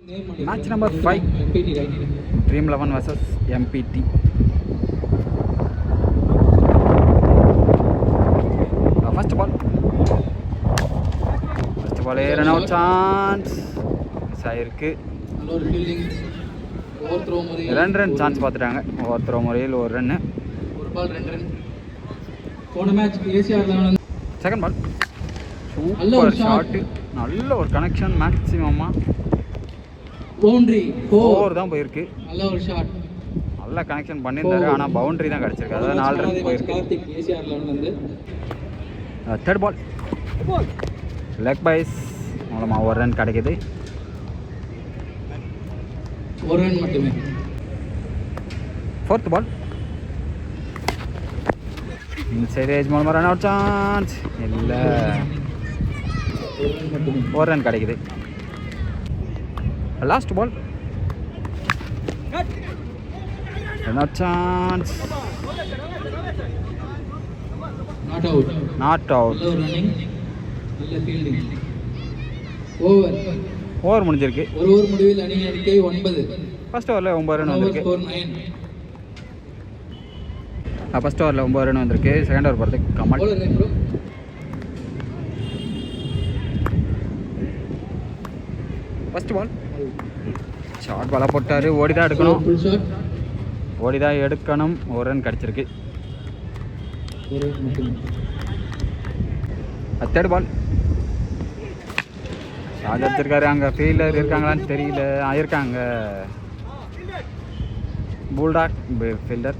Match number 5, Dream 11 versus MPT. First ball, run out chance. Miss ஆயிருக்கு. Run chance பார்த்துட்டாங்க. Over throw முறையில் ஒரு run. ஒரு ball 2 run. போன மேட்ச் ஏசிஆர் 11. Second ball super shot. நல்ல ஒரு கனெக்ஷன் மேக்ஸிமமா பவுண்டரி 4 தான் போயிருக்கு. நல்ல ஒரு ஷாட். நல்ல கனெக்ஷன் பண்ணியிருந்தாரு, ஆனால் பவுண்டரி தான் கிடச்சிருக்கு. அதாவது 4 ரன் போயிருக்கு. கார்த்திக் ஏசிஆர் 11 வந்து தேர்ட் பால் லெக் பைஸ் மூலமாக ஒரு ரன் கிடைக்குது. ஒரு ரன் மட்டுமே. ஃபோர்த் பால் இன்சைட் ஏஜ் மூலமாக ரன் அவுட் சான்ஸ் இல்லை, ஒரு ரன் கிடைக்குது. Last ball run out chance, not out. Over முடிஞ்சிருக்கு. ஒரு ஓவர் முடிவில் அணி எண்ணிக்கை 9. ஃபர்ஸ்ட் ஓவரில் 9 ரன் வந்திருக்கு. ஃபர்ஸ்ட் ஓவரில் 9 ரன் வந்திருக்கு. செகண்ட் ஓவர் போகிறதுக்கு கமல். ஃபர்ஸ்ட் பால் ஷார்ட் பாலாக போட்டார். ஓடி தான் எடுக்கணும், ஒரு ரன் கிடச்சிருக்கு. தேர்ட் பால் ஷார்ட் அடிச்சிருக்காரு. அங்கே ஃபீல்டர் இருக்காங்களான்னு தெரியல. இருக்காங்க, புல்டாக் fielder.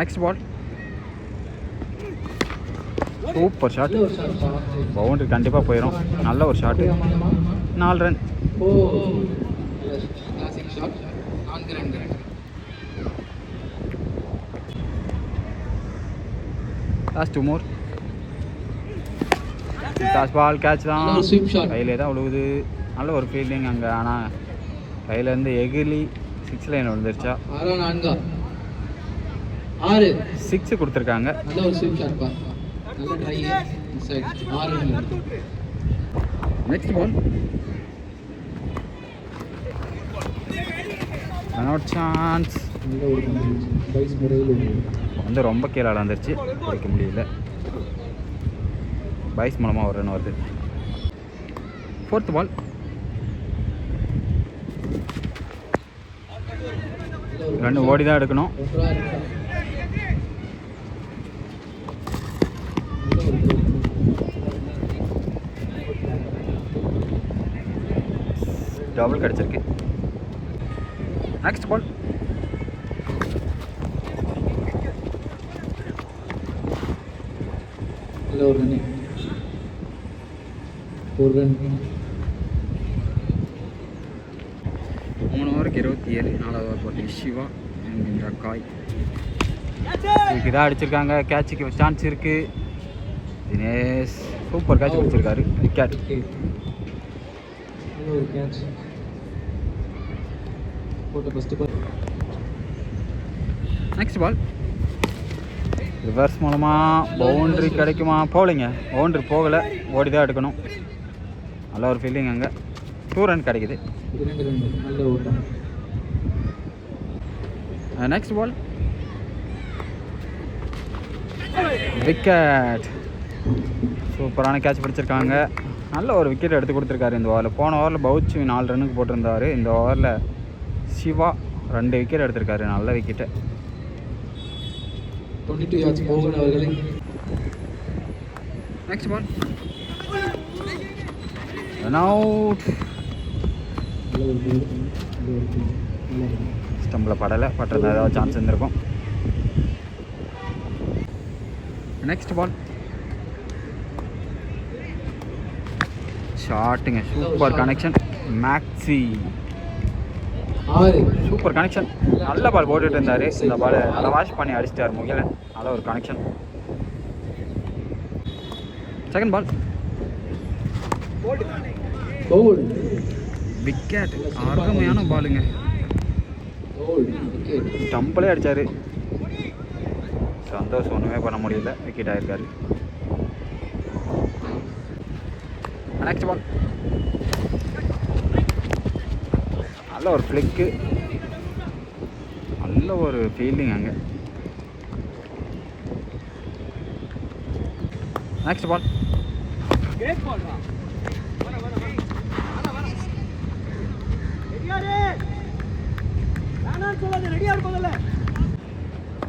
Next ball super shot. Boundary கண்டிப்பாக போயிடும். நல்ல ஒரு shot. 4 run. Last 2 more. Last ball catch தான், கையிலே தான் விழுவுது. நல்ல ஒரு ஃபீல்டிங் அங்கே, ஆனால் கையிலேருந்து எகிலி 6 லைன் விழுந்துருச்சா. 6 கொடுத்துருக்காங்க. Next ball run out chance. வந்து ரொம்ப கீழே வந்துருச்சு, பிடிக்க முடியல. பைஸ் மூலமாக ஒரு ரன் வருது. ஃபோர்த் பால் ரன் ஓடி தான் எடுக்கணும். டபுள் கிடச்சிருக்கு. நெக்ஸ்ட் பால் ஒரு ரன். 3 ஓவருக்கு 27. 4வது ஓவர் போட்டு சிவா என்கின்ற காய் இதான் அடிச்சிருக்காங்க. கேட்சுக்கு சான்ஸ் இருக்கு. தினேஷ் சூப்பர் கேட்ச் பிடிச்சிருக்காரு. விக்கெட். நெக்ஸ்ட் பால் ரிவர்ஸ் மூலமாக பவுண்ட்ரி கிடைக்குமா? போகலைங்க, பவுண்ட்ரி போகலை. ஓடி தான் எடுக்கணும். நல்ல ஒரு ஃபீல்டிங் அங்கே. 2 ரன் கிடைக்குது. Next ball wicket. சூப்பரான கேட்ச் பிடிச்சிருக்காங்க. நல்ல ஒரு விக்கெட் எடுத்து கொடுத்துருக்காரு இந்த ஓவரில். போன ஓவரில் பவுச் 4 ரன்னுக்கு போட்டிருந்தார். இந்த ஓவரில் சிவா 2 விக்கெட் எடுத்திருக்காரு. நல்ல விக்கெட்டு. 22 யார்ட்ஸ் மோகன் அவர்களே. Next ball run out. ஸ்டம்பில் படலை, பட்டுறதா ஏதாவது சான்ஸ் இருந்திருக்கும். நெக்ஸ்ட் பால் ஷாட்டுங்க. Super connection. Maxi super connection. நல்ல பால் போட்டுட்டு இருந்தார். இந்த பால் நல்லா வாஷ் பண்ணி அடிச்சிட்டார் முகிலன். நல்ல ஒரு கனெக்ஷன். Second ball wicket. அருமையான பாலுங்க. ஸ்டம்பிளே அடித்தார். சந்தோஷம் ஒன்றுமே பண்ண முடியல. விக்கெட் ஆகிருக்காரு. Next ball. நல்ல ஒரு ஃப்ளிக்கு, நல்ல ஒரு ஃபீல்டிங் அங்கே. Next ball.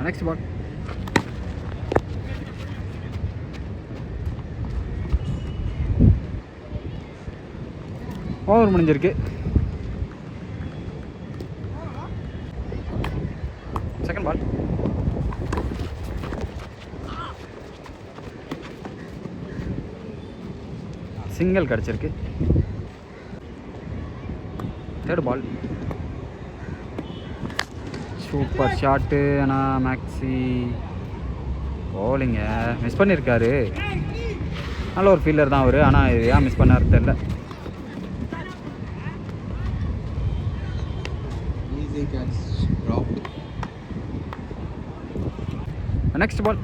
Next ball. Over முடிஞ்சிருக்கு. Second ball. சிங்கிள் கிடச்சிருக்கு. Third ball. Super shot. ஆனால் மேக்ஸி போலிங்க மிஸ் பண்ணியிருக்காரு. நல்ல ஒரு ஃபீல்டர் தான் அவர், ஆனால் இது ஏன் மிஸ் பண்ணாரு தெரியல. Next ball.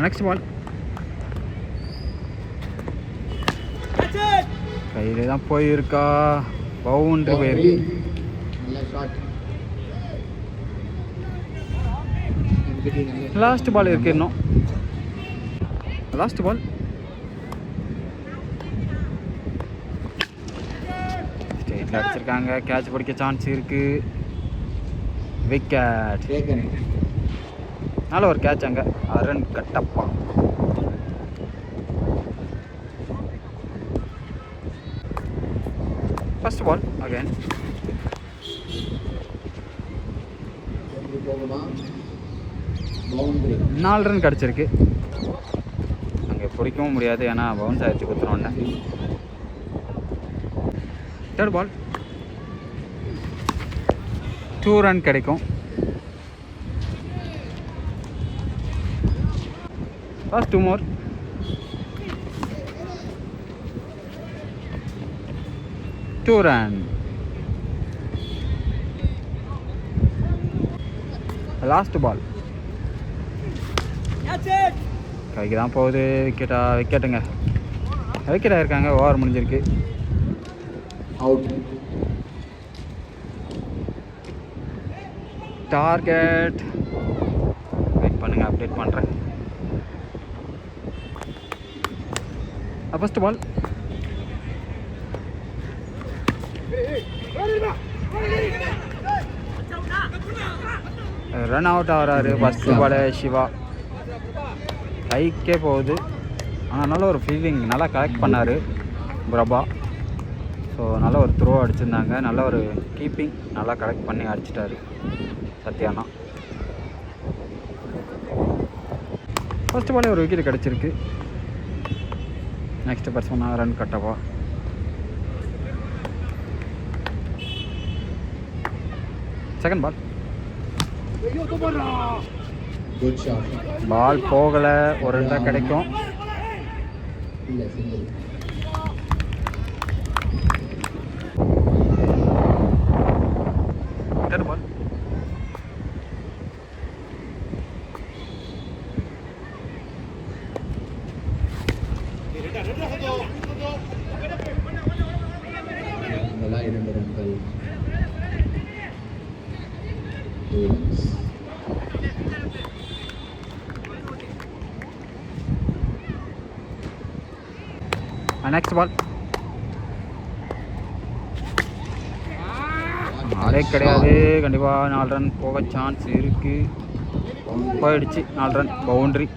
Next ball. கையில தான் போயிருக்கா, பவுண்டரி போயிருக்கு. லாஸ்ட் பால் இருக்கு இன்னும். Last ball. ஸ்ட்ரெயிட்ல அடிச்சிருக்காங்க. கேட்ச் பிடிக்க சான்ஸ் இருக்கு. விக்கெட். நல்ல ஒரு கேட்ச் அங்கே. Arun Kattappa. First ball again. நாலு ரன் கிடச்சிருக்கு. அங்கே பிடிக்கவும் முடியாது, ஏன்னா பவுன்ஸ் ஆகிடுச்சு குத்துனோடனே. Third ball. 2 ரன் கிடைக்கும். Last 2 more. Two run. Last ball. கைக்கு தான் போகுது. விக்கெட்டுங்க. விக்கெட்டாக இருக்காங்க. ஓவர் முடிஞ்சிருக்கு. அவுட். டார்கெட். வெயிட் பண்ணுங்க, அப்டேட் பண்ணுறேன். First ball. ரன் அவுட் ஆகிறாரு. First ball Siva. கைக்கே போகுது. ஆனால் நல்ல ஒரு ஃபீல்டிங், நல்லா கலெக்ட் பண்ணார் பிரபா. ஸோ நல்ல ஒரு த்ரோ அடிச்சிருந்தாங்க. நல்ல ஒரு கீப்பிங், நல்லா கலெக்ட் பண்ணி அடிச்சிட்டாரு சத்யானா. ஃபர்ஸ்ட் பாலே ஒரு விக்கெட் கிடச்சிருக்கு. நெக்ஸ்ட் பர்சன் ரன் கட்டவா. Second ball. பால் போகலை. ஒரு ரன் தான் கிடைக்கும். Third ball. Next ball. ஆளே கிடையாது. கண்டிப்பாக 4 ரன் போக சான்ஸ் இருக்கு. போயிடுச்சு. 4 run boundary.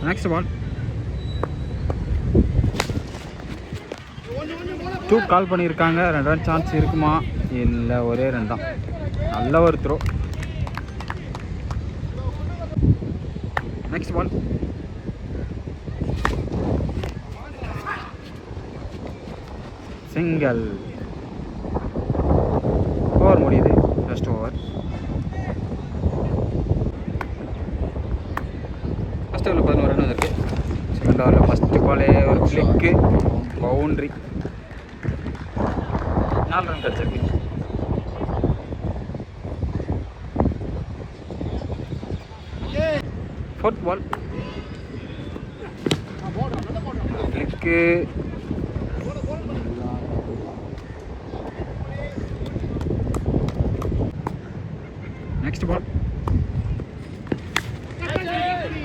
Next ball. 2 call பண்ணியிருக்காங்க. 2 ரன் சான்ஸ் இருக்குமா? இல்லை, ஒரே ரன் தான். நல்ல ஒரு throw. Next ball. Single. Over முடியுது. First over. ஃபர்ஸ்ட் ஓவரில் 11 ரன் இருக்குது. ஃப்ளிக்கு பவுண்ட்ரி 4 ரன் கிடச்சிருக்கு. Fourth ball flick next ball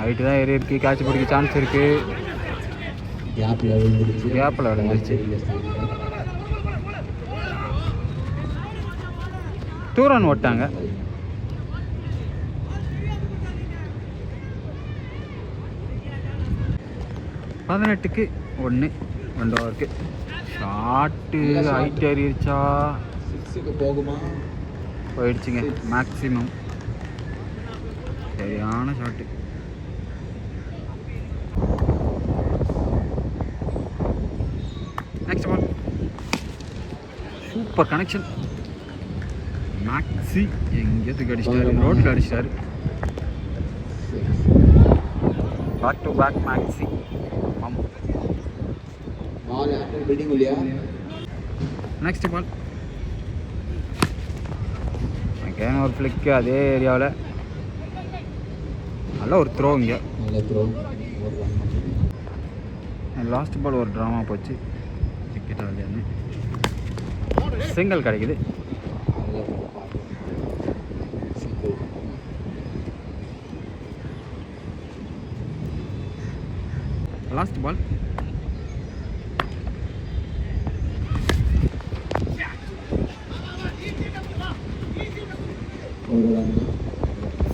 height தான் ஏறி இருக்குது. கேட்ச் பிடிக்க சான்ஸ் இருக்குது. கேப்பில் விழுந்துருச்சு. 2 ரன் ஓட்டாங்க. பதினெட்டுக்கு 1 2 ஓவருக்கு. ஷாட்டு ஹைட் ஏறிடுச்சா? போகுமா? போயிடுச்சுங்க. மேக்ஸிமம் சரியான shot. Next ball super connection. Maxi எங்கேயோ அடிச்சிட்டாரு, ரோட்டில் அடிச்சிட்டாரு. Back to back Maxi. Next ball again ஒரு ஃப்ளிக்கு அதே ஏரியாவில். நல்ல ஒரு த்ரோ. இங்கே லாஸ்ட் பால் ஒரு ட்ராமா போச்சு. விக்கெட் ஆகலையான்னு சிங்கிள் கிடைக்குது. லாஸ்ட் பால்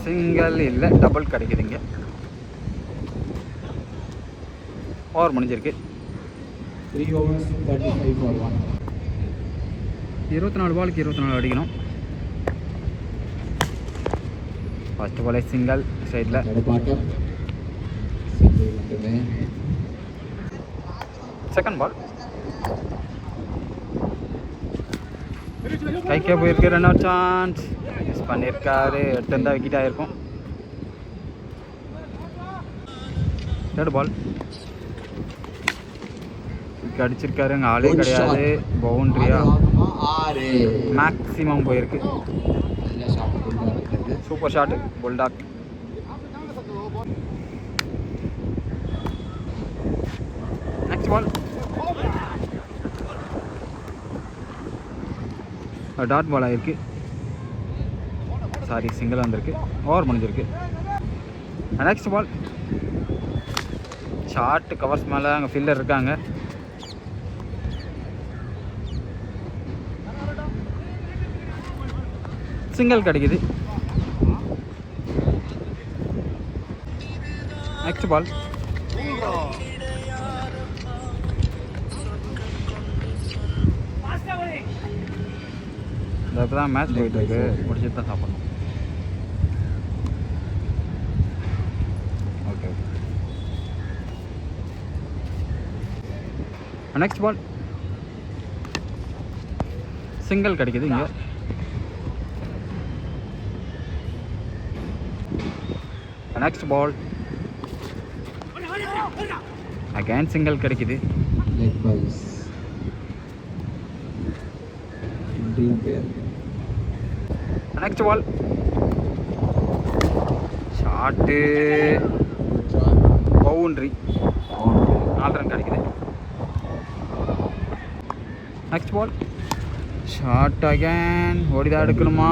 சிங்கிள் இல்லை, டபுள் கிடைக்குதுங்க. ஓவர் முடிஞ்சிருக்கு. 3 overs 35 for 1. 24 பாலுக்கு 24 அடிக்கணும். ஃபர்ஸ்ட் பாலே சிங்கிள் சைடில். செகண்ட் பால் கைக்கே போயிருக்கு. ரன் அவுட் சான்ஸ் மிஸ் பண்ணியிருக்காரு. 8 இருந்தால் விக்கெட் ஆகிருக்கும். தேர்ட் பால் அடிச்சிருக்காரு. அங்கே ஆளே கிடையாது. பவுண்ட்ரியா மேக்ஸிமம் போயிருக்கு. சூப்பர் ஷாட் புல்டாக். நெக்ஸ்ட் பால் டாட் பால் ஆகிருக்கு. சாரி, சிங்கிள் வந்திருக்கு. ஓவர் முடிஞ்சிருக்கு. நெக்ஸ்ட் பால் ஷார்ட் கவர்ஸ் மேலே அங்கே ஃபீல்டர் இருக்காங்க. சிங்கிள் கிடைக்குது. நெக்ஸ்ட் பால் இப்போ தான் மேட்ச் போயிட்டு இருக்கு. முடிச்சுட்டு தான் சாப்பிடணும். ஓகே. நெக்ஸ்ட் பால் சிங்கிள் கிடைக்குது. இங்கே நெக்ஸ்ட் பால் அகைன் சிங்கிள் கிடைக்குது. Next ball shot boundary. 4 run கிடைக்குது. Next ball shot again. ஓடிதான் எடுக்கணுமா?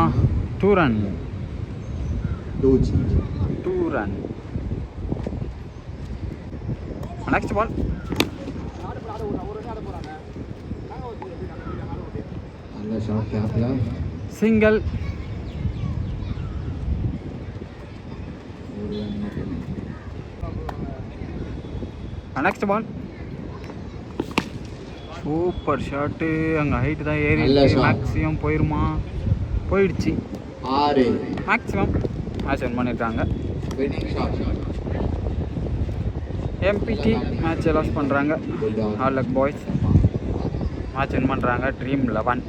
2 run. 2 run. Next ball single. Next ball super shot. அங்கே ஹைட்டு தான் ஏறி மேக்ஸிமம் போயிருமா? போயிடுச்சு. மேக்ஸிமம் மேட்ச் வின் பண்ணியிருக்காங்க. எம்பிடி மேட்ச் லாஸ் பண்ணுறாங்க. All luck boys. Match win பண்ணுறாங்க. ட்ரீம் 11.